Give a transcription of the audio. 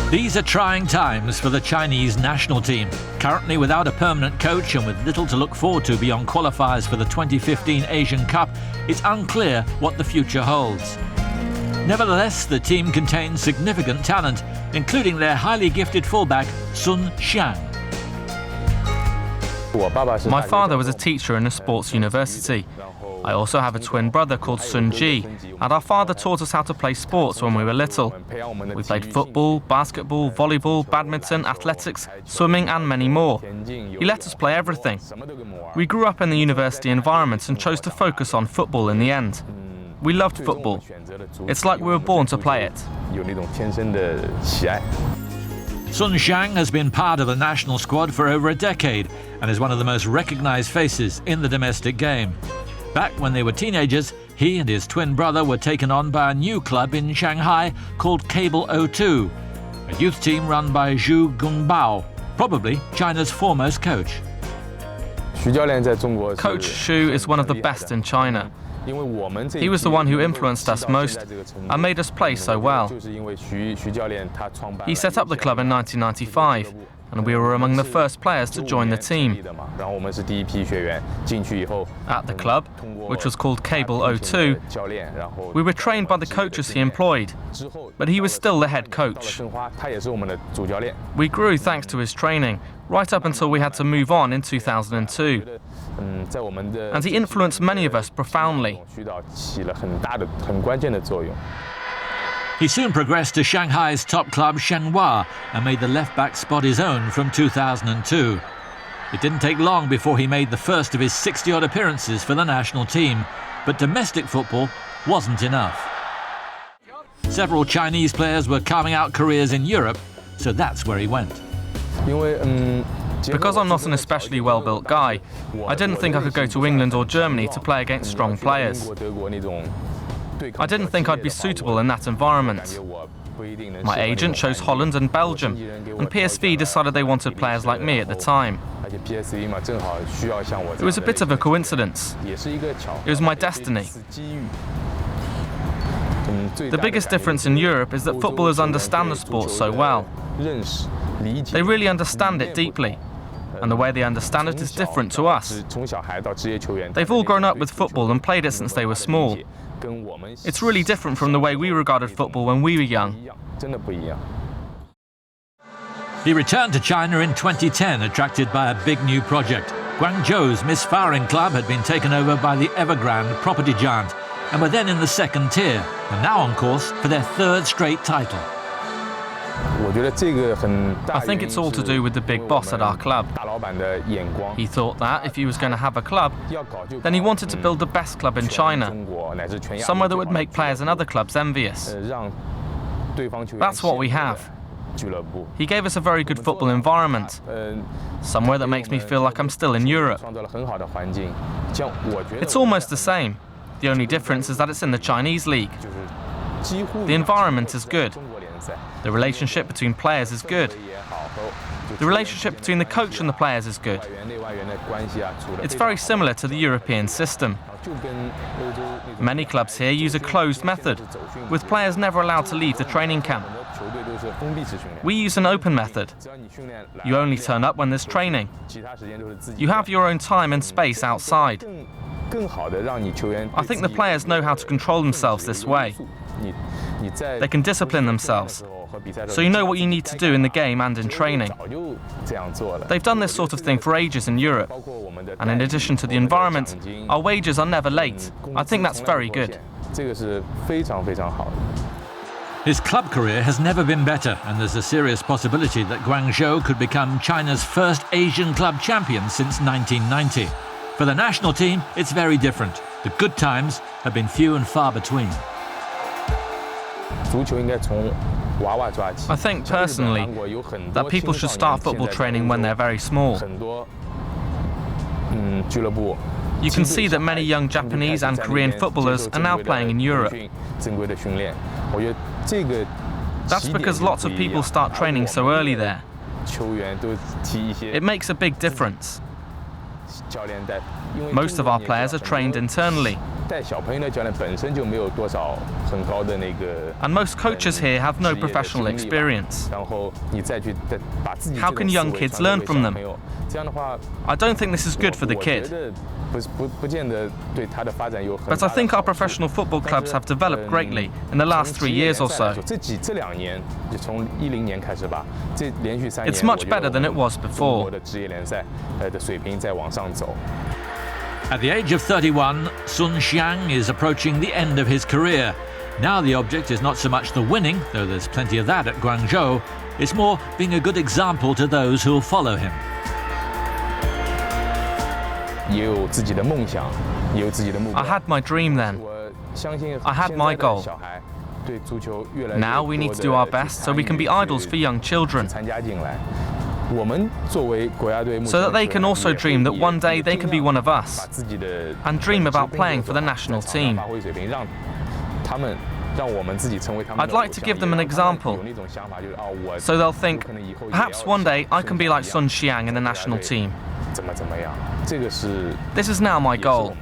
These are trying times for the Chinese national team. Currently without a permanent coach and with little to look forward to beyond qualifiers for the 2015 Asian Cup, it's unclear what the future holds. Nevertheless, the team contains significant talent, including their highly gifted fullback, Sun Xiang. My father was a teacher in a sports university. I also have a twin brother called Sun Xiang, and our father taught us how to play sports when we were little. We played football, basketball, volleyball, badminton, athletics, swimming and many more. He let us play everything. We grew up in the university environment and chose to focus on football in the end. We loved football. It's like we were born to play it. Sun Xiang has been part of the national squad for over a decade and is one of the most recognised faces in the domestic game. Back when they were teenagers, he and his twin brother were taken on by a new club in Shanghai called Cable 02, a youth team run by Zhu Gunbao, probably China's foremost coach. Coach Xu is one of the best in China. He was the one who influenced us most and made us play so well. He set up the club in 1995, and we were among the first players to join the team. At the club, which was called Cable 02, we were trained by the coaches he employed, but he was still the head coach. We grew thanks to his training, right up until we had to move on in 2002. And he influenced many of us profoundly. He soon progressed to Shanghai's top club Shenhua and made the left-back spot his own from 2002. It didn't take long before he made the first of his 60-odd appearances for the national team, but domestic football wasn't enough. Several Chinese players were carving out careers in Europe, so that's where he went. Because I'm not an especially well-built guy, I didn't think I could go to England or Germany to play against strong players. I didn't think I'd be suitable in that environment. My agent chose Holland and Belgium, and PSV decided they wanted players like me at the time. It was a bit of a coincidence. It was my destiny. The biggest difference in Europe is that footballers understand the sport so well. They really understand it deeply, and the way they understand it is different to us. They've all grown up with football and played it since they were small. It's really different from the way we regarded football when we were young. He returned to China in 2010, attracted by a big new project. Guangzhou's misfiring club had been taken over by the Evergrande property giant and were then in the second tier, and now on course for their third straight title. I think it's all to do with the big boss at our club. He thought that if he was going to have a club, then he wanted to build the best club in China, somewhere that would make players in other clubs envious. That's what we have. He gave us a very good football environment, somewhere that makes me feel like I'm still in Europe. It's almost the same. The only difference is that it's in the Chinese league. The environment is good. The relationship between players is good. The relationship between the coach and the players is good. It's very similar to the European system. Many clubs here use a closed method, with players never allowed to leave the training camp. We use an open method. You only turn up when there's training. You have your own time and space outside. I think the players know how to control themselves this way. They can discipline themselves, so you know what you need to do in the game and in training. They've done this sort of thing for ages in Europe, and in addition to the environment, our wages are never late. I think that's very good. His club career has never been better, and there's a serious possibility that Guangzhou could become China's first Asian club champion since 1990. For the national team, it's very different. The good times have been few and far between. I think personally that people should start football training when they're very small. You can see that many young Japanese and Korean footballers are now playing in Europe. That's because lots of people start training so early there. It makes a big difference. Most of our players are trained internally. And most coaches here have no professional experience. How can young kids learn from them? I don't think this is good for the kid. But I think our professional football clubs have developed greatly in the last 3 years or so. It's much better than it was before. At the age of 31, Sun Xiang is approaching the end of his career. Now the object is not so much the winning, though there's plenty of that at Guangzhou, it's more being a good example to those who'll follow him. I had my dream then. I had my goal. Now we need to do our best so we can be idols for young children. So that they can also dream that one day they can be one of us and dream about playing for the national team. I'd like to give them an example, so they'll think, perhaps one day I can be like Sun Xiang in the national team. This is now my goal.